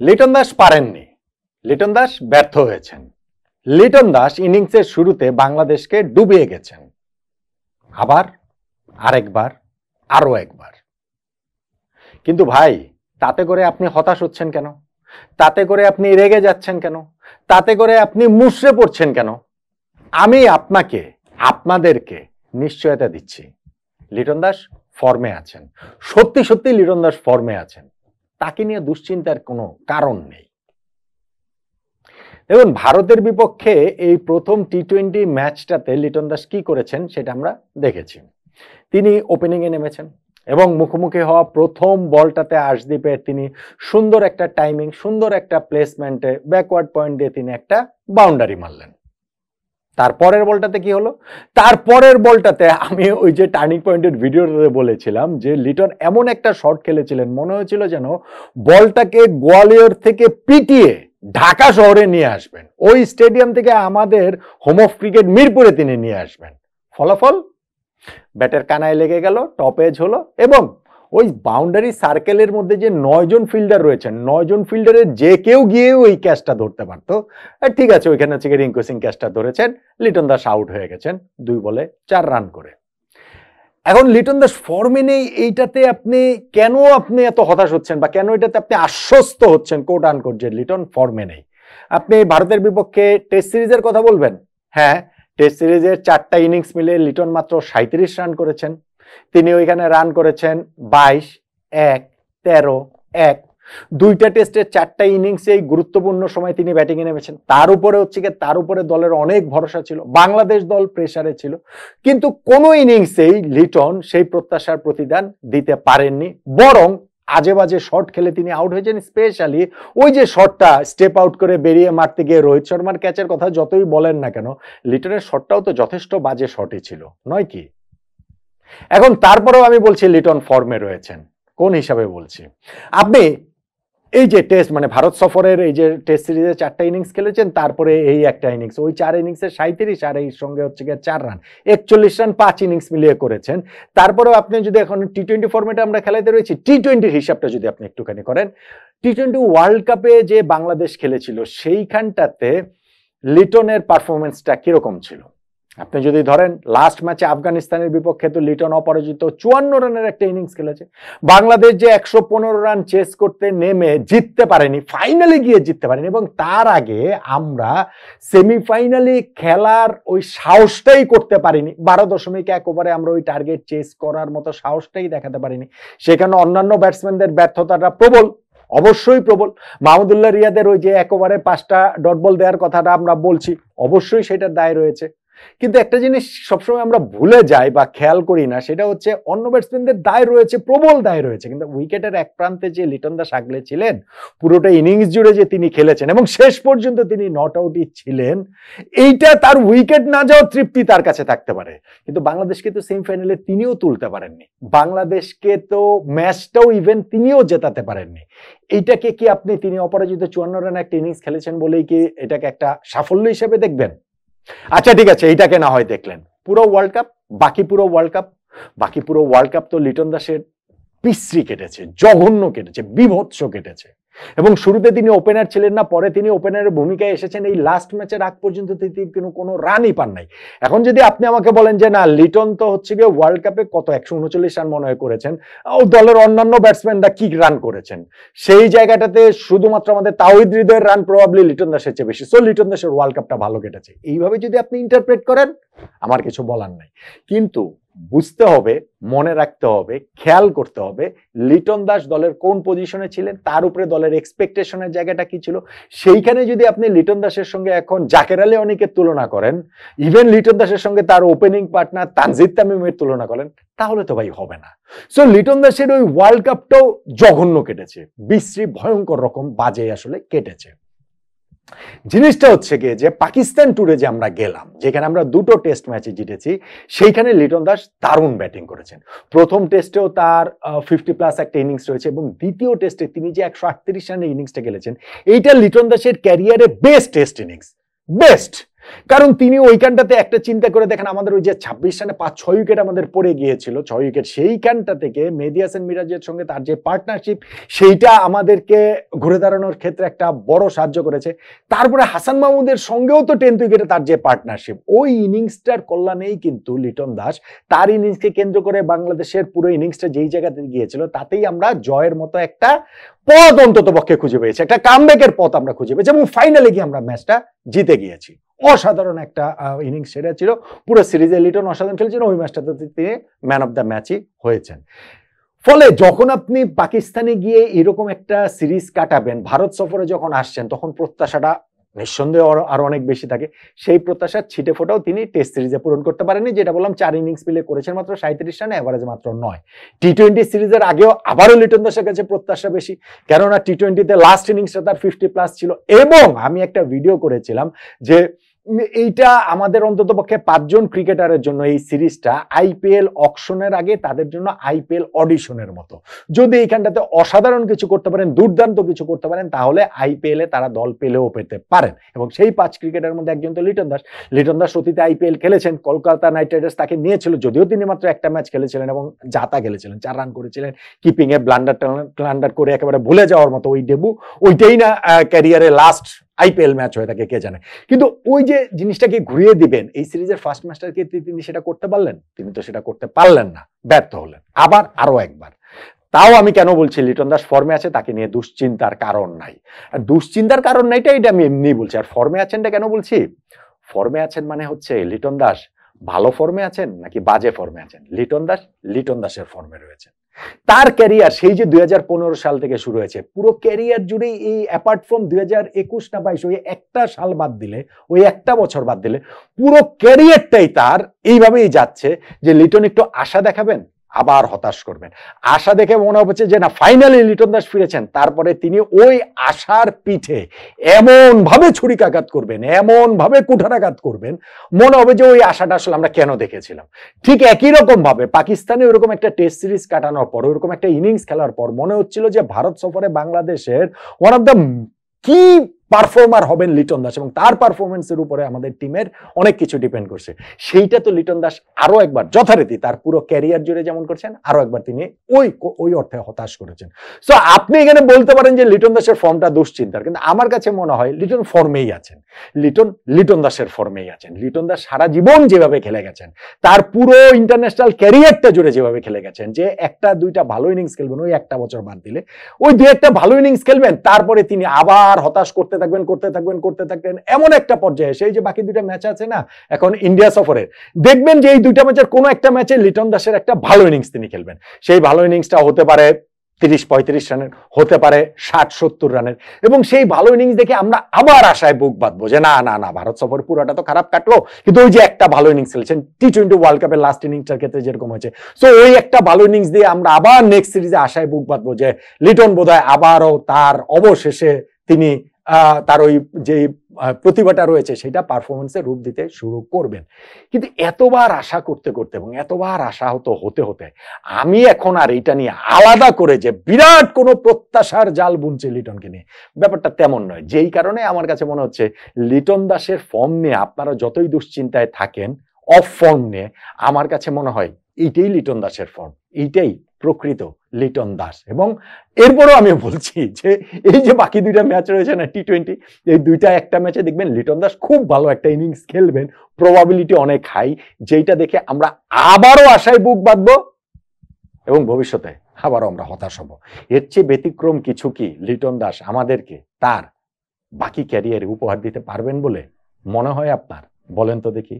লিটন দাস পারেননি, লিটন দাস ব্যর্থ হয়েছেন। লিটন দাস ইনিংসের শুরুতে বাংলাদেশকে ডুবিয়ে গেছেন, আবার আরেকবার, আরো একবার। কিন্তু ভাই, তাতে করে আপনি হতাশ হচ্ছেন কেন? তাতে করে আপনি রেগে যাচ্ছেন কেন? তাতে করে আপনি মুষড়ে পড়ছেন কেন? আমি আপনাদেরকে নিশ্চয়তা দিচ্ছি, লিটন দাস ফর্মে আছেন। সত্যি সত্যি লিটন দাস ফর্মে আছেন, তাকে নিয়ে দুশ্চিন্তার কোনো কারণ নেই। দেখুন, ভারতের বিপক্ষে এই প্রথম টি-20 ম্যাচটাতে লিটন দাস কি করেছেন সেটা আমরা দেখেছি। তিনি ওপেনিংয়ে নেমেছেন এবং মুখোমুখি হওয়া প্রথম বলটাতে আশদীপের তিনি সুন্দর একটা টাইমিং, সুন্দর একটা প্লেসমেন্টে ব্যাকওয়ার্ড পয়েন্ট দিয়ে তিনি একটা বাউন্ডারি মারলেন। তারপরের বলটাতে কি হলো? তারপরের বলটাতে আমি ওই যে টার্নিং পয়েন্টের ভিডিওতে বলেছিলাম যে লিটন এমন একটা শট খেলেছিলেন, মনে হয়েছিল যেন বলটাকে গোয়ালিয়র থেকে পিটিয়ে ঢাকা শহরে নিয়ে আসবেন, ওই স্টেডিয়াম থেকে আমাদের হোম অফ ক্রিকেট মিরপুরে তিনি নিয়ে আসবেন। ফলাফল ব্যাটের কানায় লেগে গেল, টপ এজ হলো এবং ওই বাউন্ডারি সার্কেলের মধ্যে যে 9 জন ফিল্ডার রয়েছেন, 9 জন ফিল্ডারের যে কেউ গিয়ে ওই ক্যাচটা ধরতে পারতো। ঠিক আছে, ওইখানে হচ্ছে রিঙ্কু সিং ক্যাচটা ধরেছেন, লিটন দাস আউট হয়ে গেছেন 2 বলে 4 রান করে। এখন লিটন দাস ফর্মে নেই, এইটাতে আপনি কেন এত হতাশ হচ্ছেন বা কেন এটাতে আপনি আশ্বস্ত হচ্ছেন কোট আনকোট যে লিটন ফর্মে নেই? আপনি ভারতের বিপক্ষে টেস্ট সিরিজের কথা বলবেন? হ্যাঁ, টেস্ট সিরিজের 4টা ইনিংস মিলে লিটন মাত্র 37 রান করেছেন। তিনি ওইখানে রান করেছেন 22, 1, 13, 1। 2টা টেস্টের 4টা ইনিংসেই গুরুত্বপূর্ণ সময় তিনি ব্যাটিংয়ে নেমেছেন। তার উপরে দলের অনেক ভরসা ছিল, বাংলাদেশ দল প্রেসারে ছিল, কিন্তু কোনো ইনিংসেই লিটন সেই প্রত্যাশার প্রতিদান দিতে পারেননি, বরং আজে বাজে শট খেলে তিনি আউট হয়েছেন। স্পেশালি ওই যে শটটা স্টেপ আউট করে বেরিয়ে মারতে গিয়ে রোহিত শর্মার ক্যাচের কথা যতই বলেন না কেন, লিটনের শটটাও তো যথেষ্ট বাজে শটই ছিল, নয় কি? এখন তারপরেও আমি বলছি লিটন ফর্মে রয়েছেন। কোন হিসাবে বলছি? আপনি এই যে টেস্ট মানে ভারত সফরের এই যে টেস্ট সিরিজে 4টা ইনিংস খেলেছেন, তারপরে এই একটা ইনিংস, ওই 4 ইনিংসে 37 আর এই সঙ্গে হচ্ছে গিয়ে 4 রান, 41 রান 5 ইনিংস মিলিয়ে করেছেন। তারপরেও আপনি যদি এখন টি-20 ফরম্যাটে আমরা খেলাতে রয়েছি, টি-20 হিসাবটা যদি আপনি একটুখানি করেন, টি-20 ওয়ার্ল্ড কাপে যে বাংলাদেশ খেলেছিল সেইখানটাতে লিটনের পারফরমেন্সটা কিরকম ছিল? আপনি যদি ধরেন লাস্ট ম্যাচে আফগানিস্তানের বিপক্ষে তো লিটন অপরাজিত 54 রানের একটা ইনিংস খেলেছে। বাংলাদেশ যে 115 রান চেস করতে নেমে জিততে পারেনি, ফাইনালে গিয়ে জিততে পারেনি, এবং তার আগে আমরা সেমিফাইনালে খেলার ওই সাহসটাই করতে পারিনি। 12.1 ওভারে আমরা ওই টার্গেট চেস করার মতো সাহসটাই দেখাতে পারিনি। সেখানে অন্যান্য ব্যাটসম্যানদের ব্যর্থতাটা প্রবল, অবশ্যই প্রবল। মাহমুদুল্লাহ রিয়াদের ওই যে 1 ওভারে 5টা ডট বল দেওয়ার কথাটা আমরা বলছি, অবশ্যই সেটার দায় রয়েছে। কিন্তু একটা জিনিস সবসময় আমরা ভুলে যাই বা খেয়াল করি না, সেটা হচ্ছে অন্য ব্যাটসম্যানদের দায় রয়েছে, প্রবল দায় রয়েছে, কিন্তু উইকেটের এক প্রান্তে যে লিটন দাস আগলে ছিলেন, পুরোটা ইনিংস জুড়ে যে তিনি খেলেছেন এবং শেষ পর্যন্ত তিনি নট আউটই ছিলেন, এইটা তার উইকেট না যাওয়ার তৃপ্তি তার কাছে থাকতে পারে, কিন্তু বাংলাদেশকে তো সেমিফাইনালে তিনিও তুলতে পারেননি, বাংলাদেশকে তো ম্যাচটাও ইভেন তিনিও জেতাতে পারেননি। এইটাকে কি আপনি তিনি অপরাজিত 54 রান একটা ইনিংস খেলেছেন বলেই কি এটাকে একটা সাফল্য হিসেবে দেখবেন? আচ্ছা ঠিক আছে, এইটাকে না হয় দেখলেন। পুরো ওয়ার্ল্ড কাপ, বাকি পুরো ওয়ার্ল্ড কাপ তো লিটন দাসের বিশ্রী কেটেছে, জঘন্য কেটেছে, বিভৎস কেটেছে। এবং শুরুতে তিনি ওপেনার ছিলেন না, পরে তিনি ওপেনারের ভূমিকায় এসেছেন। এই লাস্ট ম্যাচের আগ পর্যন্ত তিনি কোনো রানই পান নাই। এখন যদি আপনি আমাকে বলেন যে না, লিটন তো হচ্ছে গিয়ে ওয়ার্ল্ড কাপে কত 139 রান মনে হয় করেছেন, ও দলের অন্যান্য ব্যাটসম্যানরা কি রান করেছেন, সেই জায়গাটাতে শুধুমাত্র আমাদের তাওহিদ হৃদয়ের রান প্রবাবলি লিটন দাসের চেয়ে বেশি, সো লিটন দাসের ওয়ার্ল্ড কাপটা ভালো কেটেছে। এইভাবে যদি আপনি ইন্টারপ্রেট করেন, আমার কিছু বলার নাই। কিন্তু বুঝতে হবে, মনে রাখতে হবে, খেয়াল করতে হবে লিটন দাস দলের কোন পজিশনে ছিলেন, তার উপরে দলের এক্সপেকটেশনের জায়গাটা কি ছিল। সেইখানে যদি আপনি লিটন দাসের সঙ্গে এখন জাকের আলী অনেকের তুলনা করেন, ইভেন লিটন দাসের সঙ্গে তার ওপেনিং পার্টনার তানজিদ তামিমের তুলনা করেন, তাহলে তো ভাই হবে না। সো লিটন দাসের ওই ওয়ার্ল্ড কাপটাও জঘন্য কেটেছে, বিশ্রী ভয়ঙ্কর রকম বাজে আসলে কেটেছে। জিনিসটা হচ্ছে গিয়ে যে পাকিস্তান ট্যুরে যে আমরা গেলাম, যেখানে আমরা 2টো টেস্ট ম্যাচে জিতেছি, সেইখানে লিটন দাস দারুণ ব্যাটিং করেছেন। প্রথম টেস্টেও তার 50+ একটা ইনিংস রয়েছে এবং দ্বিতীয় টেস্টে তিনি যে 138 রানের ইনিংসটা খেলেছেন, এইটা লিটন দাসের ক্যারিয়ারে বেস্ট টেস্ট ইনিংস, বেস্ট। কারণ তিনি ওইখানটাতে একটা চিন্তা করে দেখেন, আমাদের ওই যে 26 রানে 5-6 উইকেট আমাদের পড়ে গিয়েছিল, 6 উইকেট, সেইখানটা থেকে মেহেদী হাসান মিরাজের সঙ্গে তার যে পার্টনারশিপ, সেইটা আমাদেরকে ঘুরে দাঁড়ানোর ক্ষেত্রে একটা বড় সাহায্য করেছে। তারপরে হাসান মাহমুদের সঙ্গেও তো 10th উইকেটে তার যে পার্টনারশিপ, ওই ইনিংসটার কল্যাণেই কিন্তু লিটন দাস তার ইনিংসকে কেন্দ্র করে বাংলাদেশের পুরো ইনিংসটা যেই জায়গাতে গিয়েছিল, তাতেই আমরা জয়ের মতো একটা পথ অন্তত পক্ষে খুঁজে পেয়েছি, একটা কামব্যাকের পথ আমরা খুঁজে পেয়েছি, এবং ফাইনালে গিয়ে আমরা ম্যাচটা জিতে গিয়েছি। অসাধারণ একটা ইনিংস সেটা ছিল, পুরো সিরিজে লিটন অসাধারণ খেলেছেন, ওই ম্যাচটাতে তিনি ম্যান অফ দ্য ম্যাচই হয়েছেন। ফলে যখন আপনি পাকিস্তানে গিয়ে এরকম একটা সিরিজ কাটাবেন, ভারত সফরে যখন আসছেন, তখন প্রত্যাশাটা নিঃসন্দেহে আরো অনেক বেশি থাকে। সেই প্রত্যাশার ছিটে ফোটাও তিনি টেস্ট সিরিজে পূরণ করতে পারেননি, যেটা বললাম 4 ইনিংস মিলে করেছেন মাত্র 37 রানে, এভারেজ মাত্র 9। টি-20 সিরিজের আগেও আবারও লিটন দাসের কাছে প্রত্যাশা বেশি, কেননা টি-20তে লাস্ট ইনিংসটা তার 50+ ছিল, এবং আমি একটা ভিডিও করেছিলাম যে এইটা আমাদের অন্তত পক্ষে 5 জন ক্রিকেটারের জন্য এই সিরিজটা আইপিএল অকশনের আগে তাদের জন্য আইপিএল অডিশনের মতো। যদি এইখানটাতে অসাধারণ কিছু করতে পারেন, দুর্দান্ত কিছু করতে পারেন, তাহলে আইপিএলে তারা দল পেলেও পেতে পারেন, এবং সেই 5 ক্রিকেটারের মধ্যে একজন তো লিটন দাস। লিটন দাস অতীতে আইপিএল খেলেছেন, কলকাতা নাইট রাইডার্স তাকে নিয়েছিল, যদিও তিনি মাত্র একটা ম্যাচ খেলেছিলেন এবং জাতা খেলেছিলেন, 4 রান করেছিলেন কিপিং এ, ব্লান্ডার করে একেবারে ভুলে যাওয়ার মতো ওই ডেবু, ওইটাই না ক্যারিয়ারে লাস্ট আইপিএল ম্যাচ হয়ে থাকে কে জানে। কিন্তু ওই যে জিনিসটাকে ঘুরিয়ে দিবেন, এই সিরিজের ফার্স্ট ম্যাচটাকে তিনি সেটা করতে পারলেন? তিনি তো সেটা করতে পারলেন না, ব্যর্থ হলেন আবার আরো একবার। তাও আমি কেন বলছি লিটন দাস ফর্মে আছে, তাকে নিয়ে দুশ্চিন্তার কারণ নাই। আর দুশ্চিন্তার কারণ নাইটা এটা আমি এমনি বলছি। আর ফর্মে আছেনটা কেন বলছি? ফর্মে আছেন মানে হচ্ছে লিটন দাস ভালো ফর্মে আছেন নাকি বাজে ফর্মে আছেন? লিটন দাসের ফর্মে রয়েছেন। তার ক্যারিয়ার সেই যে 2015 সাল থেকে শুরু হয়েছে, পুরো ক্যারিয়ার জুড়ে এই অ্যাপার্ট ফ্রম 2021 না 22, ওই একটা সাল বাদ দিলে, ওই একটা বছর বাদ দিলে, পুরো ক্যারিয়ারটাই তার এইভাবেই যাচ্ছে যে লিটন একটু আশা দেখাবেন, আবার হতাশ করবেন। আশা দেখে মনে হচ্ছে যে না, ফাইনালি লিটন দাস ফিরেছেন, তারপরে তিনি ওই আশার পিঠে এমন ভাবে ছুরিকাঘাত করবেন, এমন ভাবে কুঠারাঘাত করবেন, মনে হবে যে ওই আশাটা আসলে আমরা কেন দেখেছিলাম। ঠিক একই রকম ভাবে পাকিস্তানে ওরকম একটা টেস্ট সিরিজ কাটানোর পর, ওরকম একটা ইনিংস খেলার পর মনে হচ্ছিল যে ভারত সফরে বাংলাদেশের ওয়ান অফ দ্য কি পারফর্মার হবেন লিটন দাস, এবং তার পারফরমেন্সের উপরে আমাদের টিমের অনেক কিছু ডিপেন্ড করছে। সেইটা তো লিটন দাস আরো একবার যথারীতি তার পুরো ক্যারিয়ার জুড়ে যেমন করছেন, আরো একবার তিনি ওই অর্থে হতাশ করেছেন। সো আপনি এখানে বলতে পারেন যে লিটন দাসের ফর্মটা দুশ্চিন্তার, কিন্তু আমার কাছে মনে হয় লিটন ফর্মেই আছেন, লিটন দাসের ফর্মেই আছেন। লিটন দাস সারা জীবন যেভাবে খেলে গেছেন, তার পুরো ইন্টারন্যাশনাল ক্যারিয়ারটা জুড়ে যেভাবে খেলে গেছেন, যে একটা দুইটা ভালো ইনিংস খেলবেন, ওই একটা বছর বাদ দিলে ওই 2-1টা ভালো ইনিংস খেলবেন, তারপরে তিনি আবার হতাশ করতে থাকবেন এমন একটা পর্যায়ে, সেই যে বাকি 2টা ম্যাচ আছে না এখন ইন্ডিয়া সফরের, দেখবেন যে এই 2টা ম্যাচের কোনো একটা ম্যাচে লিটন দাসের একটা ভালো ইনিংস তিনি খেলবেন। সেই ভালো ইনিংসটা হতে পারে 30-35 রানের, হতে পারে 60-70 রানের, এবং সেই ভালো ইনিংস দেখে আমরা আবার আশায় বুক বাঁধবো যে না না না, ভারত সফর পুরোটা তো খারাপ কাটলো, কিন্তু ওই যে একটা ভালো ইনিংস খেলেছেন টি-20 ওয়ার্ল্ড কাপের লাস্ট ইনিংসটার ক্ষেত্রে যেরকম হয়েছে, সো ওই একটা ভালো ইনিংস দিয়ে আমরা আবার নেক্সট সিরিজে আশায় বুক বাঁধবো যে লিটন বোধহয় আবারও তার অবশেষে তিনি তার ওই যে প্রতিভাটা রয়েছে সেটা পারফরমেন্সে রূপ দিতে শুরু করবেন। কিন্তু এতবার আশা করতে এবং এতবার আশাহত হতে আমি এখন আর এটা নিয়ে আলাদা করে যে বিরাট কোনো প্রত্যাশার জাল বুনছে লিটনকে নিয়ে, ব্যাপারটা তেমন নয়। যেই কারণে আমার কাছে মনে হচ্ছে লিটন দাসের ফর্ম নিয়ে আপনারা যতই দুশ্চিন্তায় থাকেন, অফ ফর্ম নিয়ে, আমার কাছে মনে হয় এইটাই লিটন দাসের ফর্ম, এইটাই প্রকৃত লিটন দাস। এবং এরপরও আমি বলছি যে এই যে বাকি 2টা ম্যাচ রয়েছে না টি-20, এই 2টা একটা ম্যাচে দেখবেন লিটন দাস খুব ভালো একটা ইনিংস খেলবেন, প্রবাবিলিটি অনেক হাই, যেটা দেখে আমরা আবারও আশায় বুক বাঁধবো এবং ভবিষ্যতে আবারও আমরা হতাশ হব। এর চেয়ে ব্যতিক্রম কিছু কি লিটন দাস আমাদেরকে তার বাকি ক্যারিয়ারে উপহার দিতে পারবেন বলে মনে হয় আপনার? বলেন তো দেখি।